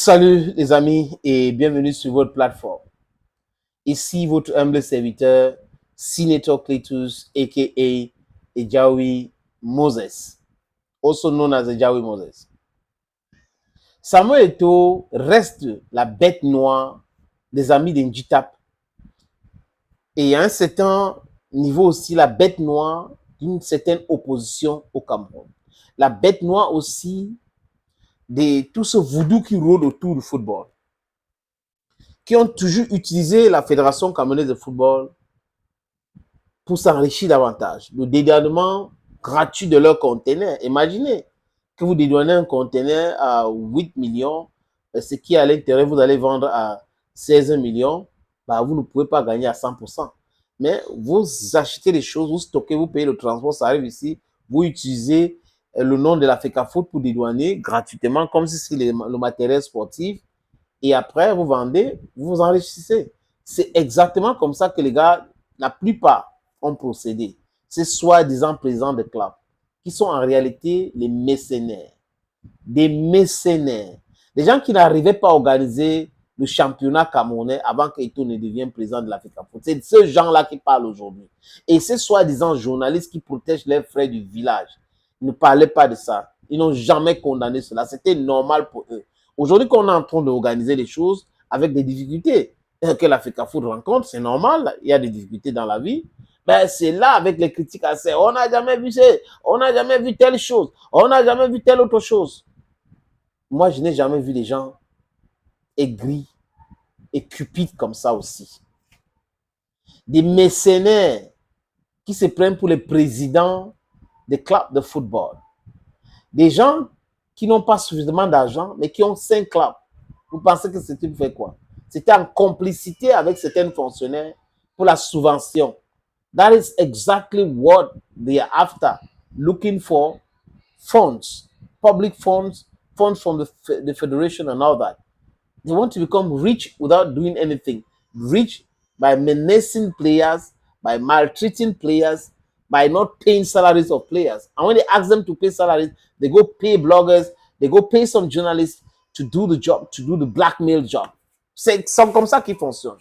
Salut les amis et bienvenue sur votre plateforme. Ici votre humble serviteur, Senator Cletus, a.k.a. Ejawi Moses, also known as Ejawi Moses. Samuel Eto'o reste la bête noire des amis d'Ndjitap et à un certain niveau aussi la bête noire d'une certaine opposition au Cameroun. La bête noire aussi de tout ce voodoo qui rôde autour du football, qui ont toujours utilisé la Fédération camerounaise de football pour s'enrichir davantage. Le dédouanement gratuit de leur conteneur. Imaginez que vous dédouanez un conteneur à 8 millions, ce qui est à l'intérieur, vous allez vendre à 16 millions, bah, vous ne pouvez pas gagner à 100%. Mais vous achetez les choses, vous stockez, vous payez le transport, ça arrive ici, vous utilisez le nom de la FECAFOOT pour dédouaner gratuitement, comme si c'était le matériel sportif. Et après, vous vendez, vous vous enrichissez. C'est exactement comme ça que les gars, la plupart, ont procédé. Ces soi-disant présidents de clubs, qui sont en réalité les mécénaires. Des mécénaires. Des gens qui n'arrivaient pas à organiser le championnat camerounais avant qu'Eto'o ne devienne président de la FECAFOOT. C'est ce gens-là qui parlent aujourd'hui. Et ces soi-disant journalistes qui protègent leurs frères du village ne parlaient pas de ça. Ils n'ont jamais condamné cela. C'était normal pour eux. Aujourd'hui, qu'on est en train d'organiser les choses avec des difficultés que la FECAFOOT rencontre, c'est normal, il y a des difficultés dans la vie. Ben, c'est là avec les critiques assez. On n'a jamais vu ça, on n'a jamais vu telle chose, on n'a jamais vu telle autre chose. Moi, je n'ai jamais vu des gens aigris et cupides comme ça aussi. Des mécénaires qui se prennent pour les présidents des clubs de football. Des gens qui n'ont pas suffisamment d'argent, mais qui ont 5 clubs. Vous pensez que c'était pour faire quoi? C'était en complicité avec certains fonctionnaires pour la subvention. That is exactly what they are after, looking for funds, public funds, funds from the federation and all that. They want to become rich without doing anything. Rich by menacing players, by maltreating players, by not paying salaries of players. And when they ask them to pay salaries, they go pay bloggers, they go pay some journalists to do the job, to do the blackmail job. C'est comme ça qu'ils fonctionnent.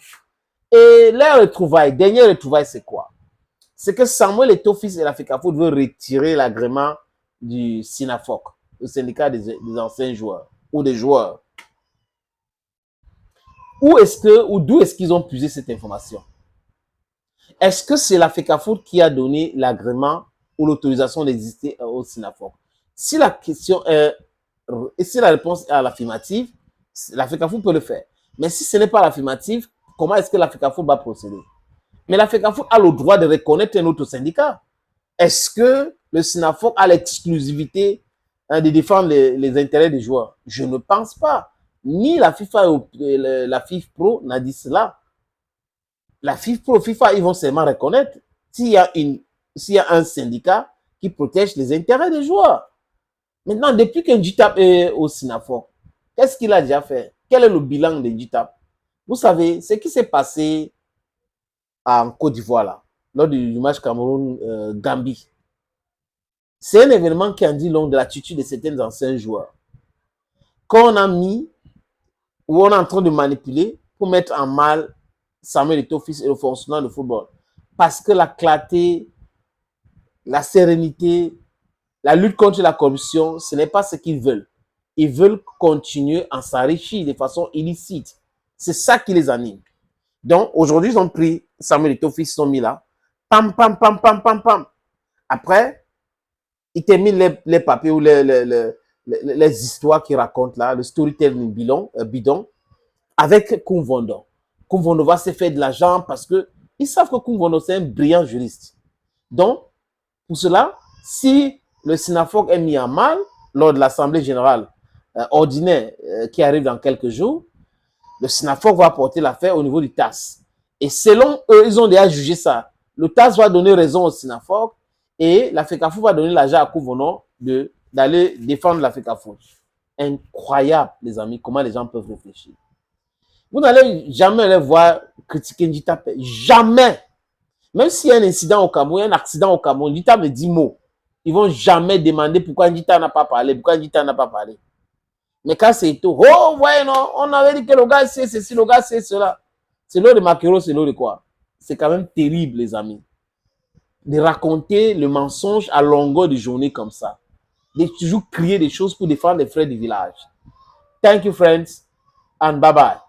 Et leur retrouvaille, dernière retrouvaille, c'est quoi? C'est que Samuel Eto'o, fils de la FECAFOOT, veut retirer l'agrément du SINAFOC, le syndicat des anciens joueurs ou des joueurs. D'où est-ce qu'ils ont puisé cette information? Est-ce que c'est la FECAFOOT qui a donné l'agrément ou l'autorisation d'exister au SINAFOC? Si la question est, et si la réponse est à l'affirmative, la FECAFOOT peut le faire. Mais si ce n'est pas l'affirmative, comment est-ce que la FECAFOOT va procéder? Mais la FECAFOOT a le droit de reconnaître un autre syndicat. Est-ce que le SINAFOC a l'exclusivité de défendre les intérêts des joueurs? Je ne pense pas. Ni la FIFA et la FIFPro n'a dit cela. La FIFPro, FIFA, ils vont seulement reconnaître s'il y a un syndicat qui protège les intérêts des joueurs. Maintenant, depuis qu'Ndjitap est au SINAFOC, qu'est-ce qu'il a déjà fait? Quel est le bilan d'Ndjitap? Vous savez, ce qui s'est passé en Côte d'Ivoire, là, lors du match Cameroun-Gambie, c'est un événement qui en dit long de l'attitude de certains anciens joueurs qu'on a mis ou on est en train de manipuler pour mettre en mal Samuel Eto'o, fils et le fonctionnaire de football. Parce que la clarté, la sérénité, la lutte contre la corruption, ce n'est pas ce qu'ils veulent. Ils veulent continuer à s'enrichir de façon illicite. C'est ça qui les anime. Donc, aujourd'hui, ils ont pris Samuel Eto'o, fils, ils sont mis là. Pam, pam, pam, pam, pam, pam. Après, ils terminent les papiers ou les histoires qu'ils racontent là, le storytelling bidon, avec Koumvondo. Koumvondo va se faire de l'argent parce qu'ils savent que Koumvondo, c'est un brillant juriste. Donc, pour cela, si le SINAFOC est mis en mal lors de l'Assemblée générale ordinaire qui arrive dans quelques jours, le SINAFOC va porter l'affaire au niveau du TAS. Et selon eux, ils ont déjà jugé ça. Le TAS va donner raison au SINAFOC et la FECAFOOT va donner l'argent à Koumvondo d'aller défendre la FECAFOOT. Incroyable, les amis, comment les gens peuvent réfléchir. Vous n'allez jamais les voir critiquer Ndjitap. Jamais. Même s'il y a un incident au Cameroun, un accident au Cameroun, Ndjitap me dit mot. Ils ne vont jamais demander pourquoi Ndjitap n'a pas parlé, pourquoi Ndjitap n'a pas parlé. Mais quand c'est tout, oh, voyez, non, on avait dit que le gars c'est ceci, le gars c'est cela. C'est l'eau de maquereau, c'est l'eau de quoi? C'est quand même terrible, les amis, de raconter le mensonge à longueur de journée comme ça. De toujours crier des choses pour défendre les frères du village. Thank you, friends, and bye-bye.